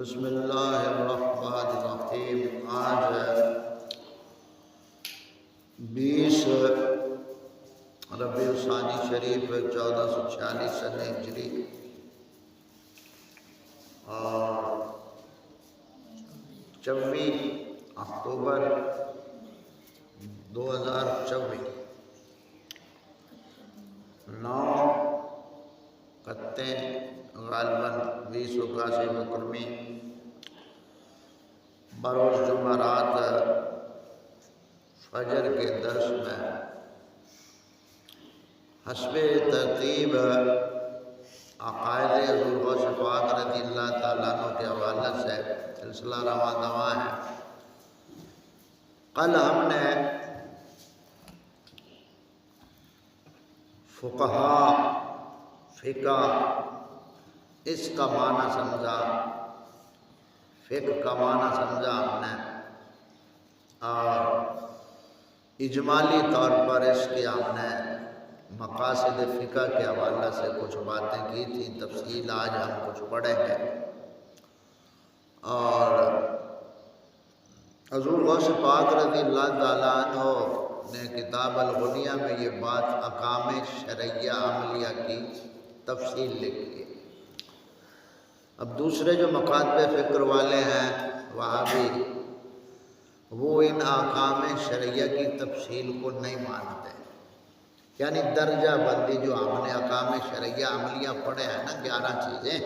بسم اللہ الرحمن الرحیم۔ آج 20 ربیع الثانی شریف 1446 سن ہجری اور 24 اکتوبر 2024۔ 9 خطے غالباً 2081 مکرمی بروز جمعرات فجر کے درس میں حسب ترتیب عقائد حضور غوث پاک رضی اللہ تعالیٰ عنہ کے حوالے سے سلسلہ رواں دواں ہے۔ کل ہم نے فقہ اس کا معنی سمجھا، فقہ کا معنی سمجھا ہم نے، اور اجمالی طور پر اس کی ہم نے مقاصد فقہ کے حوالے سے کچھ باتیں کی تھیں۔ تفصیل آج ہم کچھ پڑھیں گے۔ اور حضور غوث پاک رضی اللہ تعالیٰ عنہ نے کتاب الغنیہ میں یہ بات احکام شرعیہ عملیہ کی تفصیل لکھی ہے۔ اب دوسرے جو مکاتب فکر والے ہیں وہابی، وہ ان احکام شرعیہ کی تفصیل کو نہیں مانتے، یعنی درجہ بندی جو ہم نے احکام شرعیہ عملیہ پڑھے ہیں نا 11 چیزیں،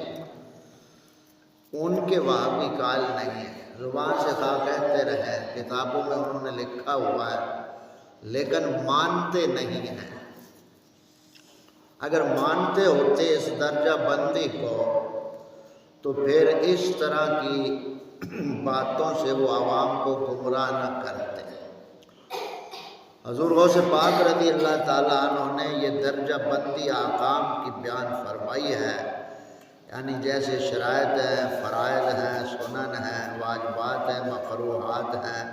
ان کے وہابی قائل نہیں ہیں۔ زبان سے کہتے رہے، کتابوں میں انہوں نے لکھا ہوا ہے، لیکن مانتے نہیں ہیں۔ اگر مانتے ہوتے اس درجہ بندی کو تو پھر اس طرح کی باتوں سے وہ عوام کو گمراہ نہ کرتے۔ حضور غوث پاک رضی اللہ تعالیٰ عنہ نے یہ درجہ بندی احکام کی بیان فرمائی ہے، یعنی جیسے شرائط ہیں، فرائض ہیں، سنن ہیں، واجبات ہیں، مکروہات ہیں،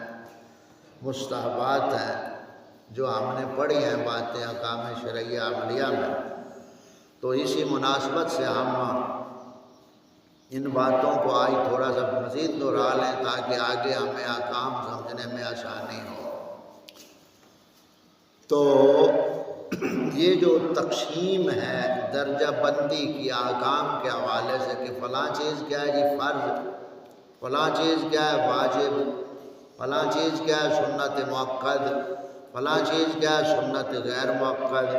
مستحبات ہیں، جو ہم نے پڑھی ہیں باتیں احکام شرعیہ عملیہ میں۔ تو اسی مناسبت سے ہم ان باتوں کو آج تھوڑا سا مزید دہرا لیں تاکہ آگے ہمیں احکام سمجھنے میں آسانی ہو۔ تو یہ جو تقسیم ہے درجہ بندی کی احکام کے حوالے سے کہ فلاں چیز کیا ہے جی فرض، فلاں چیز کیا ہے واجب، فلاں چیز کیا ہے سنت مؤکد، فلاں چیز کیا ہے سنت غیر مؤکد،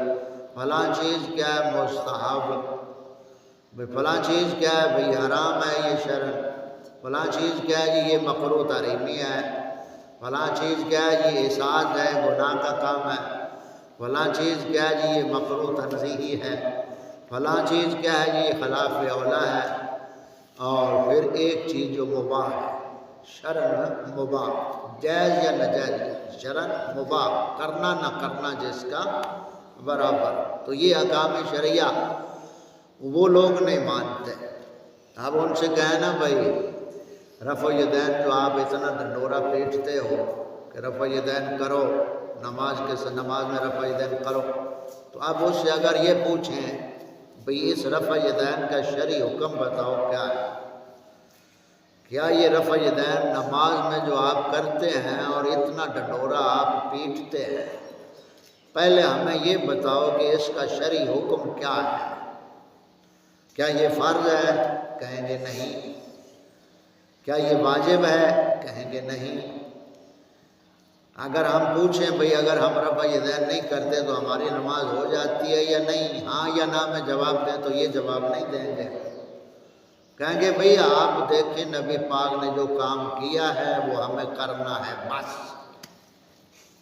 فلاں چیز کیا ہے مستحب، فلاں چیز کیا ہے بھئی حرام ہے یہ شرع، فلاں چیز کیا ہے جی یہ مکروہ تحریمی ہے، فلاں چیز کیا ہے جی احسان ہے گناہ کا کام ہے، فلاں چیز کیا ہے جی یہ مکروہ تنزیہی ہے، فلاں چیز کیا ہے جی یہ خلاف اولا ہے، اور پھر ایک چیز جو مباح ہے، شرع مباح، جائز یا ناجائز، شرع مباح، کرنا نہ کرنا جس کا برابر۔ تو یہ احکام شرعیہ وہ لوگ نہیں مانتے۔ اب ان سے کہیں نا بھائی رفع یدین جو آپ اتنا ڈنڈورا پیٹتے ہو کہ رفع یدین کرو، نماز میں رفع یدین کرو، تو اب اس سے اگر یہ پوچھیں بھئی اس رفع یدین کا شرعی حکم بتاؤ کیا ہے، کیا یہ رفع یدین نماز میں جو آپ کرتے ہیں اور اتنا ڈنڈورا آپ پیٹتے ہیں، پہلے ہمیں یہ بتاؤ کہ اس کا شرعی حکم کیا ہے، کیا یہ فرض ہے؟ کہیں گے نہیں۔ کیا یہ واجب ہے؟ کہیں گے نہیں۔ اگر ہم پوچھیں بھئی اگر ہم رفع یدین نہیں کرتے تو ہماری نماز ہو جاتی ہے یا نہیں، ہاں یا نہ میں جواب دیں تو یہ جواب نہیں دیں گے، کہیں گے بھئی آپ دیکھیں نبی پاک نے جو کام کیا ہے وہ ہمیں کرنا ہے بس۔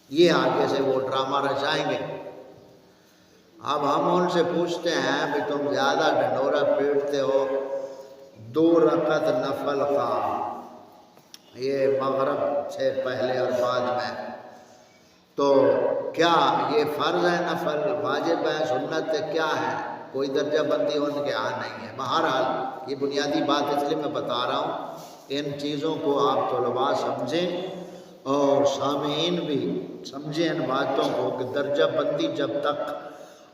یہ آگے سے وہ ڈرامہ رچائیں گے۔ اب ہم ان سے پوچھتے ہیں کہ تم زیادہ ڈھنڈورا پیٹتے ہو 2 رکعت نفل کا، یہ مغرب سے پہلے اور بعد میں، تو کیا یہ فرض ہے نفل، واجب ہے سنت ہے، کیا ہے؟ کوئی درجہ بندی ان کے ہاں نہیں ہے۔ بہرحال یہ بنیادی بات اس لیے میں بتا رہا ہوں کہ ان چیزوں کو آپ طلباء سمجھیں اور سامعین بھی سمجھیں ان باتوں کو کہ درجہ بندی جب تک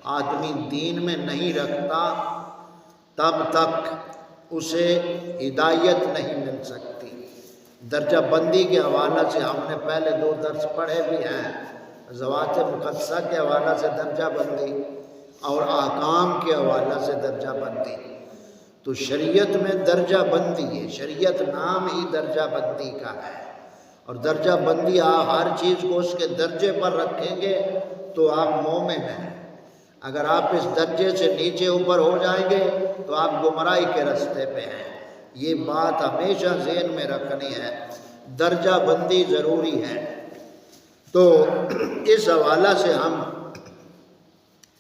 آدمی دین میں نہیں رکھتا تب تک اسے ہدایت نہیں مل سکتی۔ درجہ بندی کے حوالے سے ہم نے پہلے 2 درس پڑھے بھی ہیں، ذوات مقدسہ کے حوالے سے درجہ بندی اور احکام کے حوالے سے درجہ بندی۔ تو شریعت میں درجہ بندی ہے، شریعت نام ہی درجہ بندی کا ہے، اور درجہ بندی آپ ہر چیز کو اس کے درجے پر رکھیں گے تو آپ مومن ہیں۔ اگر آپ اس درجے سے نیچے اوپر ہو جائیں گے تو آپ گمراہی کے راستے پہ ہیں۔ یہ بات ہمیشہ ذہن میں رکھنی ہے، درجہ بندی ضروری ہے۔ تو اس حوالہ سے ہم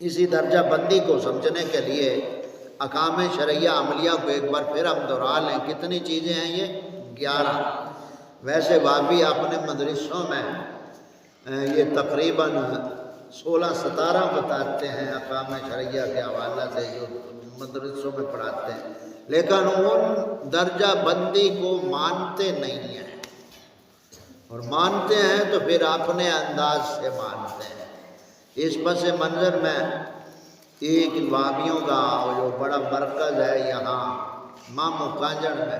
اسی درجہ بندی کو سمجھنے کے لیے احکام شرعیہ عملیہ کو ایک بار پھر ہم دہرا لیں۔ کتنی چیزیں ہیں یہ؟ 11۔ ویسے بھابی اپنے مدرسوں میں یہ تقریباً 16-17 بتاتے ہیں احکام شرعیہ کے حوالہ سے، جو مدرسوں میں پڑھاتے ہیں، لیکن ان درجہ بندی کو مانتے نہیں ہیں، اور مانتے ہیں تو پھر اپنے انداز سے مانتے ہیں۔ اس پس منظر میں ایک وابیوں کا جو بڑا مرکز ہے یہاں مامو کانجڑ میں،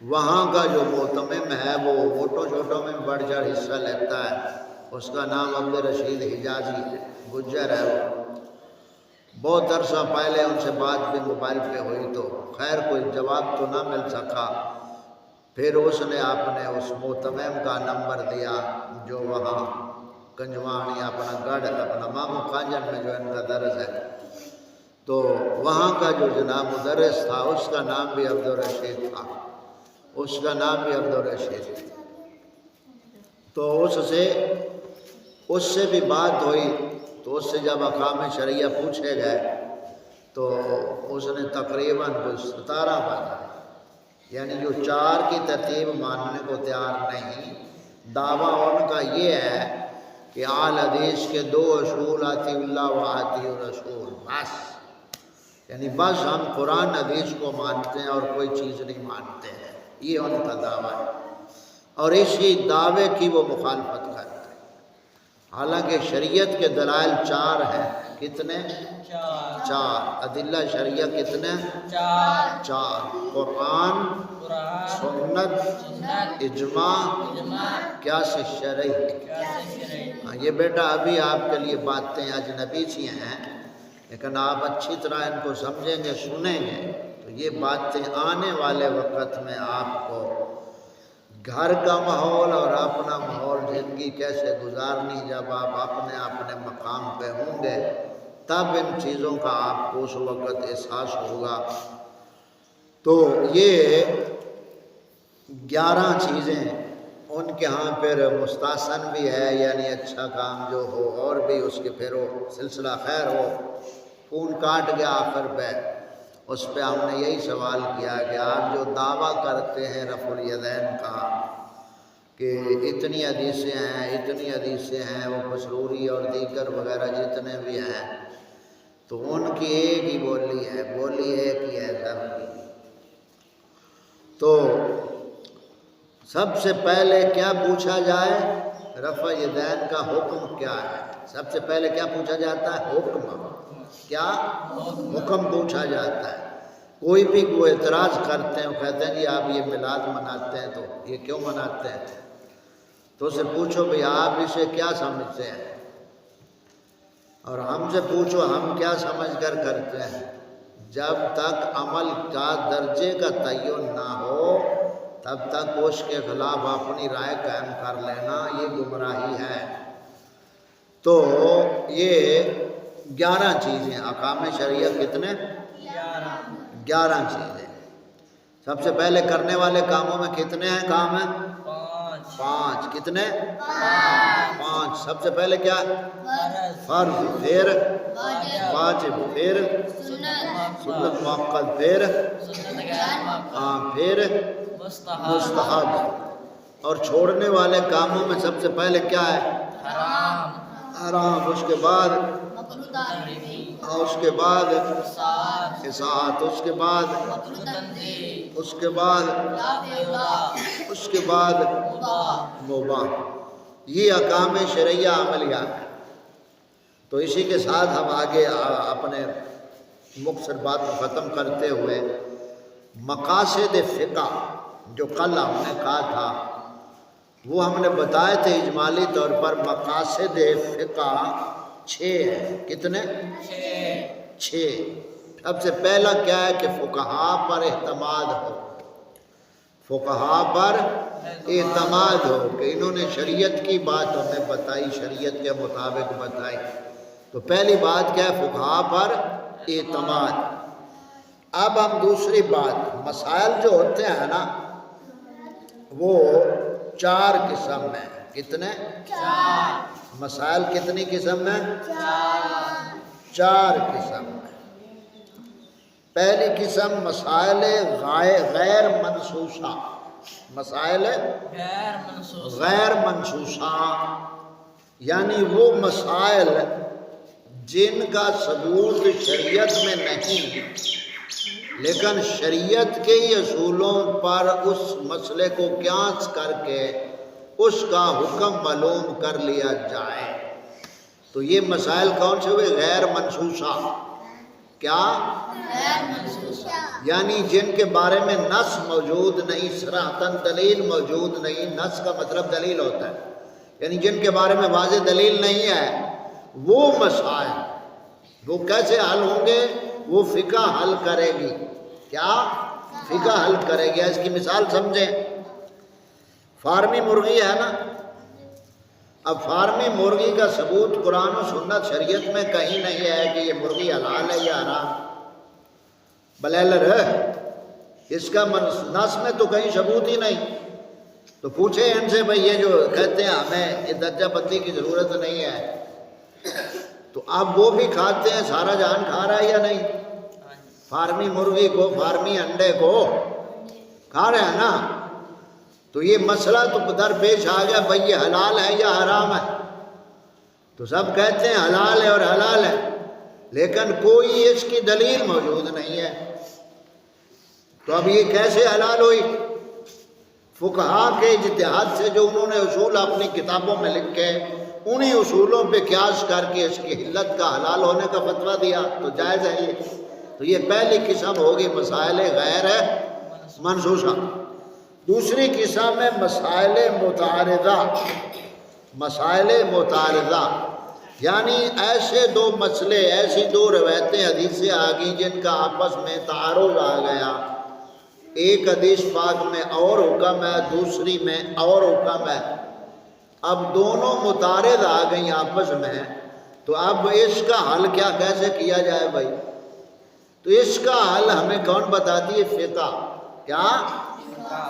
وہاں کا جو محتمم ہے وہ ووٹوں شوٹوں میں بڑھ چڑھ حصہ لیتا ہے، اس کا نام عبدالرشید حجازی ہے، گجر ہے وہ۔ بہت عرصہ پہلے ان سے بات بھی موبائل پہ ہوئی تو خیر کوئی جواب تو نہ مل سکا، پھر اس نے اپنے اس محتمم کا نمبر دیا جو وہاں کنجوانی اپنا گڑھ اپنا مامو کانجن میں جو ان کا درس ہے، تو وہاں کا جو جناب مدرس تھا اس کا نام بھی عبدالرشید تھا، اس کا نام بھی عبدالرشید۔ تو اس سے بھی بات ہوئی، تو اس سے جب احکام شرعیہ پوچھے گئے تو اس نے تقریباً 17 بتائے، یعنی جو 4 کی ترتیب ماننے کو تیار نہیں۔ دعویٰ ان کا یہ ہے کہ اہل حدیث کے 2 اصول اطیع اللہ و اطیع الرسول، بس، یعنی بس ہم قرآن حدیث کو مانتے ہیں اور کوئی چیز نہیں مانتے ہیں، یہ ان کا دعویٰ ہے، اور اسی دعوے کی وہ مخالفت کرتے ہیں۔ حالانکہ شریعت کے دلائل 4 ہیں، کتنے؟ 4 ادلہ شرعیہ کتنے؟ 4 قرآن، سنت، اجماع، قیاس شرعی۔ یہ بیٹا ابھی آپ کے لیے باتیں اجنبی سی ہیں، لیکن آپ اچھی طرح ان کو سمجھیں گے، سنیں گے تو یہ باتیں آنے والے وقت میں آپ کو گھر کا ماحول اور اپنا ماحول، زندگی کیسے گزارنی، جب آپ اپنے مقام پہ ہوں گے تب ان چیزوں کا آپ کو اس وقت احساس ہوگا۔ تو یہ 11 چیزیں ان کے ہاں پھر مستحسن بھی ہے، یعنی اچھا کام جو ہو اور بھی اس کے پھر وہ سلسلہ خیر ہو۔ خون کاٹ گیا آخر پہ، اس پہ ہم نے یہی سوال کیا کہ آپ جو دعویٰ کرتے ہیں رفع الیدین کا کہ اتنی حدیثیں ہیں وہ مسروری اور دیگر وغیرہ جتنے بھی ہیں، تو ان کی ایک ہی بولی ہے، بولی ایک ہی ہے سب کی۔ تو سب سے پہلے کیا پوچھا جائے؟ رفع الیدین کا حکم کیا ہے؟ سب سے پہلے کیا پوچھا جاتا ہے؟ حکم۔ کیا حکم پوچھا جاتا ہے۔ کوئی بھی کوئی اعتراض کرتے ہیں، وہ کہتے ہیں جی آپ یہ میلاد مناتے ہیں تو یہ کیوں مناتے ہیں؟ تو اسے پوچھو بھئی آپ اسے کیا سمجھتے ہیں، اور ہم سے پوچھو ہم کیا سمجھ کر کرتے ہیں۔ جب تک عمل کا درجے کا تعین نہ ہو تب تک اس کے خلاف اپنی رائے قائم کر لینا یہ گمراہی ہے۔ تو یہ 11 چیزیں احکام شرعیہ کتنے؟ 11 چیزیں۔ سب سے پہلے کرنے والے کاموں میں کتنے ہیں کام ہیں؟ 5۔ کتنے؟ 5۔ سب سے پہلے کیا؟ فرض، پھر واجب، پھر سنت مؤکد، پھر مستحب۔ اور چھوڑنے والے کاموں میں سب سے پہلے کیا ہے؟ حرام، اس کے بعد اطاعت، اس کے بعد مباح۔ یہ احکام شرعیہ عملیہ ہے۔ تو اسی کے ساتھ ہم آگے اپنے مختصر بات کو ختم کرتے ہوئے مقاصد فقہ جو کل ہم نے کہا تھا وہ ہم نے بتائے تھے اجمالی طور پر مقاصد فقہ 6 ہیں۔ کتنے؟ 6۔ سب سے پہلا کیا ہے کہ فقہاء پر اعتماد ہو، فقہاء پر اعتماد ہو کہ انہوں نے شریعت کی بات ہمیں بتائی، شریعت کے مطابق بتائی۔ تو پہلی بات کیا ہے؟ فقہاء پر اعتماد۔ اب ہم دوسری بات، مسائل جو ہوتے ہیں نا وہ 4 قسم ہیں۔ کتنے؟ 4۔ مسائل کتنی قسم ہیں؟ 4 قسم ہیں۔ پہلی قسم مسائل غیر منصوصہ، مسائل غیر منصوصہ، یعنی وہ مسائل جن کا ثبوت شریعت میں نہیں لیکن شریعت کے ہی اصولوں پر اس مسئلے کو قیاس کر کے اس کا حکم معلوم کر لیا جائے، تو یہ مسائل کون سے ہوئے؟ غیر منصوصہ۔ کیا؟ غیر منصوصہ، یعنی جن کے بارے میں نص موجود نہیں، صراحتاً دلیل موجود نہیں۔ نص کا مطلب دلیل ہوتا ہے، یعنی جن کے بارے میں واضح دلیل نہیں ہے وہ مسائل، وہ کیسے حل ہوں گے؟ وہ فقہ حل کرے گی۔ کیا؟ فقہ حل کرے گی۔ اس کی مثال سمجھیں، فارمی مرغی ہے نا، اب فارمی مرغی کا ثبوت قرآن و سنت شریعت میں کہیں نہیں ہے کہ یہ مرغی حلال ہے یا حرام، بلیلر ہے، اس کا نص میں تو کہیں ثبوت ہی نہیں۔ تو پوچھے ان سے بھئی یہ جو کہتے ہیں ہمیں یہ درجہ بندی کی ضرورت نہیں ہے، تو اب وہ بھی کھاتے ہیں، سارا جہان کھا رہا ہے یا نہیں؟ فارمی مرغی کو، فارمی انڈے کو کھا رہے ہیں نا، تو یہ مسئلہ تو درپیش آ گیا بھئی یہ حلال ہے یا حرام ہے، تو سب کہتے ہیں حلال ہے اور حلال ہے، لیکن کوئی اس کی دلیل موجود نہیں ہے، تو اب یہ کیسے حلال ہوئی؟ فقہاء کے اجتہاد سے جو انہوں نے اصول اپنی کتابوں میں لکھے، انہی اصولوں پہ قیاس کر کے اس کی حلت کا حلال ہونے کا فتویٰ دیا، تو جائز ہے یہ۔ تو یہ پہلی قسم ہوگی مسائل غیر منصوصہ۔ دوسری قسم ہے مسائل متعارضہ۔ مسائل متعارضہ یعنی ایسے 2 مسئلے، ایسی 2 روایتیں حدیثیں آ گئیں جن کا آپس میں تعارض آ گیا، ایک حدیث پاک میں اور حکم ہے، دوسری میں اور حکم ہے، اب دونوں متعارض آ گئیں آپس میں، تو اب اس کا حل کیا کیسے کیا جائے بھائی؟ تو اس کا حل ہمیں کون بتاتی ہے؟ فقہ۔ کیا؟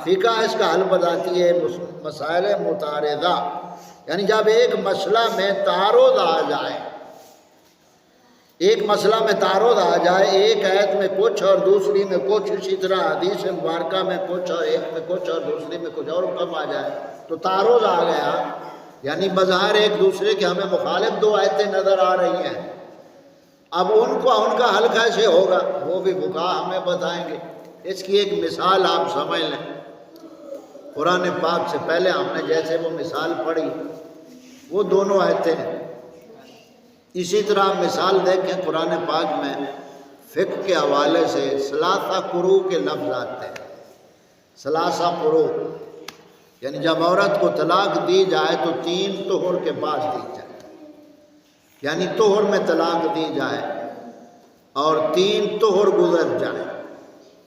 فقہ اس کا حل بتاتی ہے۔ مسائل متعارضہ یعنی جب ایک مسئلہ میں تعارض آ جائے، ایک مسئلہ میں تعارض آ جائے، ایک آیت میں کچھ اور دوسری میں کچھ، اسی طرح حدیث مبارکہ میں کچھ اور ایک میں کچھ اور دوسری میں کچھ اور حکم آ جائے، تو تعارض آ گیا، یعنی بظاہر ایک دوسرے کے ہمیں مخالف 2 آیتیں نظر آ رہی ہیں، اب ان کا حل کیسے ہوگا وہ بھی فقہاء ہمیں بتائیں گے۔ اس کی ایک مثال آپ سمجھ لیں، قرآن پاک سے پہلے ہم نے جیسے وہ مثال پڑھی وہ دونوں آیتیں ہیں، اسی طرح مثال دیکھیں قرآن پاک میں فقہ کے حوالے سے ثلاثہ قروء کے لفظ آتے ہیں۔ ثلاثہ قروء یعنی جب عورت کو طلاق دی جائے تو 3 طہر کے بعد دی جائے، یعنی طہر میں طلاق دی جائے اور 3 طہر گزر جائے،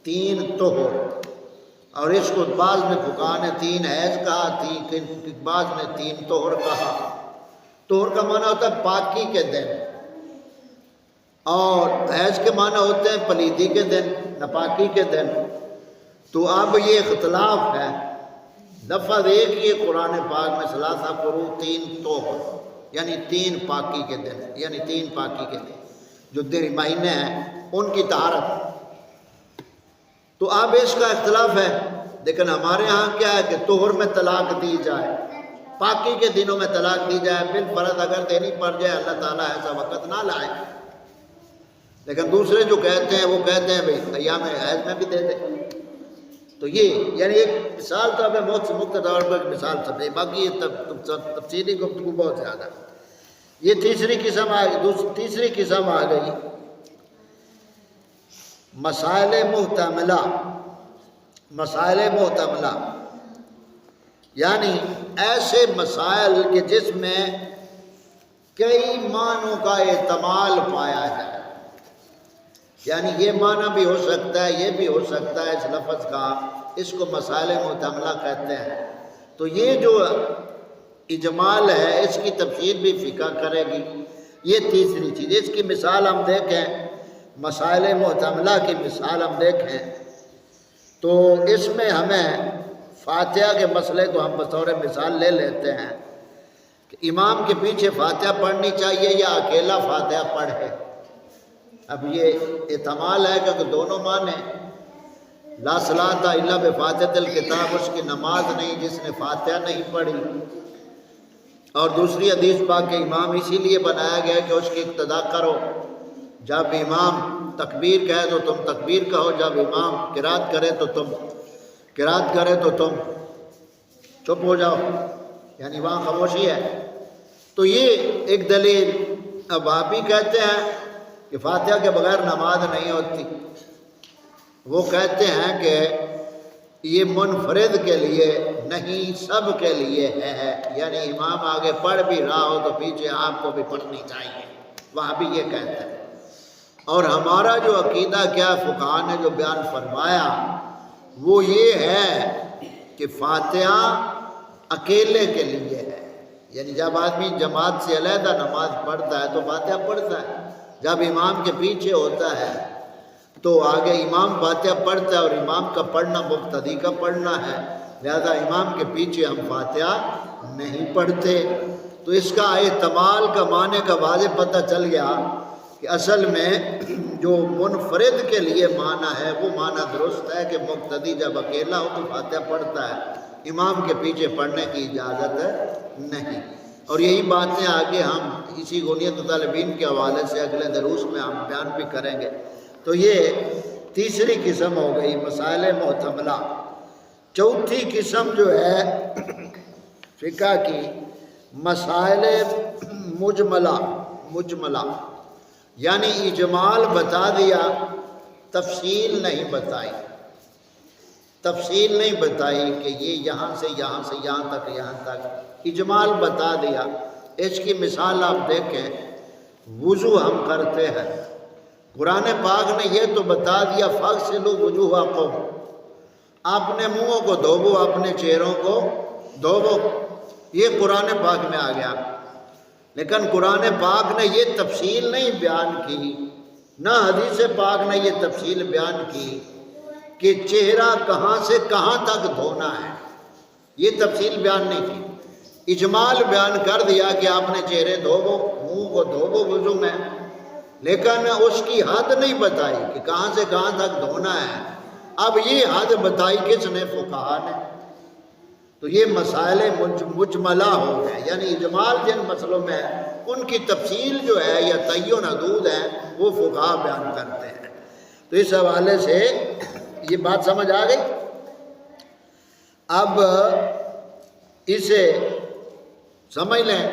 3 طہر، اور اس کو بعض میں فقہاء نے 3 حیض کہا، بعض نے 3 طہر کہا۔ طہر کا معنی ہوتا ہے پاکی کے دن، اور حیض کے معنی ہوتے ہیں پلیدی کے دن، ناپاکی کے دن۔ تو اب یہ اختلاف ہے، لفظ ایک ہی قرآن پاک میں ثلاثہ قروء 3 طہر یعنی 3 پاکی کے دن، یعنی 3 پاکی کے دن جو دن مہینے ہیں ان کی طہارت۔ تو اب اس کا اختلاف ہے، لیکن ہمارے ہاں کیا ہے کہ طہر میں طلاق دی جائے، پاکی کے دنوں میں طلاق دی جائے، بالفرض اگر دینی پڑ جائے اللہ تعالیٰ ایسا وقت نہ لائے، لیکن دوسرے جو کہتے ہیں وہ کہتے ہیں بھئی ایام حیض میں بھی دے دیں۔ تو یہ یعنی ایک مثال تو ہمیں مختصر طور پر مثال سمجھے، باقی یہ تفصیلی گفتگو بہت زیادہ ہے۔ یہ تیسری قسم آ گئی۔ تیسری قسم آ گئی مسائل محتملہ یعنی ایسے مسائل کہ جس میں کئی معنوں کا احتمال پایا جائے، یعنی یہ معنی بھی ہو سکتا ہے، یہ بھی ہو سکتا ہے اس لفظ کا، اس کو مسائل محتملہ کہتے ہیں۔ تو یہ جو اجمال ہے اس کی تفسیر بھی فقہ کرے گی۔ یہ تیسری چیز، اس کی مثال ہم دیکھیں، مسائل محتملہ کی مثال ہم دیکھیں تو اس میں ہمیں فاتحہ کے مسئلے کو ہم بطور مثال لے لیتے ہیں کہ امام کے پیچھے فاتحہ پڑھنی چاہیے یا اکیلا فاتحہ پڑھے۔ اب یہ احتمال ہے کہ دونوں معنی، لا صلاۃ الا بفاتحۃ الکتاب، اس کی نماز نہیں جس نے فاتحہ نہیں پڑھی، اور دوسری حدیث پاک کہ امام اسی لیے بنایا گیا کہ اس کی اقتداء کرو، جب امام تکبیر کہے تو تم تکبیر کہو، جب امام قرات کرے تو تم قرات کرے تو تم چپ ہو جاؤ، یعنی وہاں خاموشی ہے۔ تو یہ ایک دلیل۔ اب آپ ہی کہتے ہیں کہ فاتحہ کے بغیر نماز نہیں ہوتی، وہ کہتے ہیں کہ یہ منفرد کے لیے نہیں، سب کے لیے ہے، یعنی امام آگے پڑھ بھی رہا ہو تو پیچھے آپ کو بھی پڑھنی چاہیے، وہاں بھی یہ کہتے ہیں۔ اور ہمارا جو عقیدہ کیا فقہاء نے جو بیان فرمایا وہ یہ ہے کہ فاتحہ اکیلے کے لیے ہے، یعنی جب آدمی جماعت سے علیحدہ نماز پڑھتا ہے تو فاتحہ پڑھتا ہے، جب امام کے پیچھے ہوتا ہے تو آگے امام فاتحہ پڑھتا ہے، اور امام کا پڑھنا مقتدی کا پڑھنا ہے، لہذا امام کے پیچھے ہم فاتحہ نہیں پڑھتے۔ تو اس کا احتمال کا معنی کا واضح پتہ چل گیا کہ اصل میں جو منفرد کے لیے معنی ہے وہ معنی درست ہے کہ مقتدی جب اکیلا ہو تو فاتحہ پڑھتا ہے، امام کے پیچھے پڑھنے کی اجازت نہیں۔ اور یہی باتیں آگے ہم اسی غنیت طالبین کے حوالے سے اگلے دروس میں ہم بیان بھی کریں گے۔ تو یہ تیسری قسم ہو گئی مسائل محتملہ۔ چوتھی قسم جو ہے فقہ کی مسائل مجملہ، یعنی اجمال بتا دیا، تفصیل نہیں بتائی، تفصیل نہیں بتائی کہ یہ یہاں سے یہاں تک، اجمال بتا دیا۔ اس کی مثال آپ دیکھیں، وضو ہم کرتے ہیں، قرآن پاک نے یہ تو بتا دیا فاغسلوا وجوہکم، اپنے منہوں کو دھوو، اپنے چہروں کو دھوو، یہ قرآن پاک میں آ گیا۔ لیکن قرآن پاک نے یہ تفصیل نہیں بیان کی، نہ حدیث پاک نے یہ تفصیل بیان کی کہ چہرہ کہاں سے کہاں تک دھونا ہے، یہ تفصیل بیان نہیں کی، اجمال بیان کر دیا کہ آپ نے چہرے دھوو، منہ کو دھوو وضو میں، لیکن اس کی حد نہیں بتائی کہ کہاں سے کہاں تک دھونا ہے۔ اب یہ حد بتائی کس نے؟ فقہاء نے۔ تو یہ مسائل مجملہ ہو گئے، یعنی اجمال جن مسئلوں میں ان کی تفصیل جو ہے یا تعین حدود ہے وہ فقہاء بیان کرتے ہیں۔ تو اس حوالے سے یہ بات سمجھ آ گئی۔ اب اسے سمجھ لیں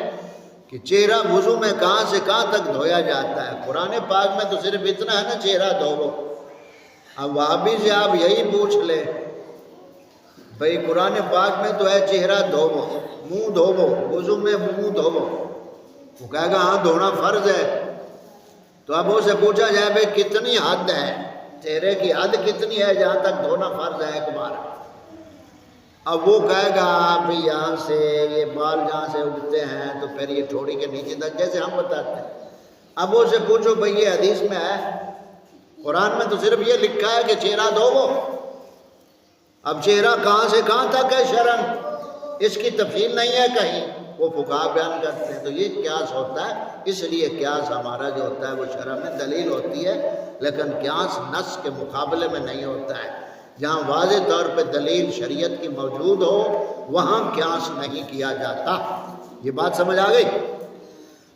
کہ چہرہ وضو میں کہاں سے کہاں تک دھویا جاتا ہے۔ قرآن پاک میں تو صرف اتنا ہے نا، چہرہ دھوو۔ اب وہابی سے آپ یہی پوچھ لیں بھئی قرآن پاک میں تو ہے چہرہ دھوو، منہ دھوو، وضو میں منہ دھوو، وہ کہے گا ہاں دھونا فرض ہے۔ تو اب اسے پوچھا جائے بھئی کتنی حد ہے، چہرے کی حد کتنی ہے جہاں تک دھونا فرض ہے ایک بار؟ اب وہ کہے گا بھئی یہاں سے یہ بال جہاں سے اگتے ہیں تو پھر یہ ٹھوڑی کے نیچے تک، جیسے ہم بتاتے ہیں۔ اب اسے پوچھو بھئی یہ حدیث میں ہے، قرآن میں تو صرف یہ لکھا ہے کہ چہرہ دھوو، اب چہرہ کہاں سے کہاں تک ہے شرعاً، اس کی تفصیل نہیں ہے کہیں، وہ فقہاء بیان کرتے ہیں۔ تو یہ قیاس ہوتا ہے، اس لیے قیاس ہمارا جو ہوتا ہے وہ شرع میں دلیل ہوتی ہے، لیکن قیاس نص کے مقابلے میں نہیں ہوتا ہے۔ جہاں واضح طور پہ دلیل شریعت کی موجود ہو وہاں قیاس نہیں کیا جاتا۔ یہ بات سمجھ آ گئی؟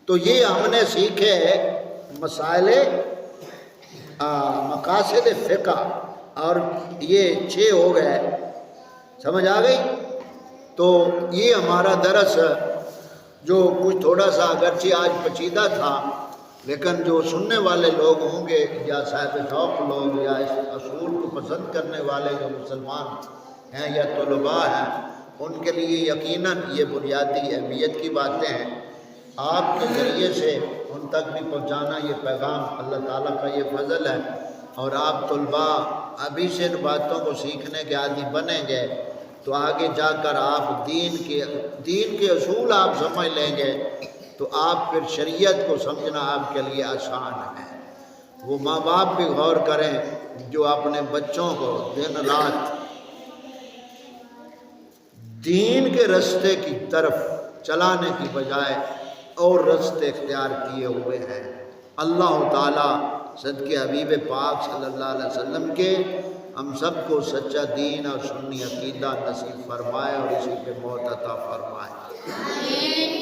تو یہ ہم نے سیکھے مسائل مقاصد فقہ، اور یہ 6 ہو گئے، سمجھ آ گئی؟ تو یہ ہمارا درس جو کچھ تھوڑا سا اگرچہ آج پیچیدہ تھا لیکن جو سننے والے لوگ ہوں گے یا صاحب شوق لوگ یا اس اصول کو پسند کرنے والے جو مسلمان ہیں یا طلباء ہیں، ان کے لیے یقیناً یہ بنیادی اہمیت کی باتیں ہیں۔ آپ کے ذریعے سے ان تک بھی پہنچانا یہ پیغام اللہ تعالیٰ کا یہ فضل ہے، اور آپ طلباء ابھی سے ان باتوں کو سیکھنے کے عادی بنیں گے تو آگے جا کر آپ دین کے اصول آپ سمجھ لیں گے تو آپ پھر شریعت کو سمجھنا آپ کے لیے آسان ہے۔ وہ ماں باپ بھی غور کریں جو اپنے بچوں کو دن رات دین کے رستے کی طرف چلانے کی بجائے اور رستے اختیار کیے ہوئے ہیں۔ اللہ تعالیٰ صدقے حبیب پاک صلی اللہ علیہ وسلم کے ہم سب کو سچا دین اور سنی عقیدہ نصیب فرمائے اور اسی پہ موت عطا فرمائے۔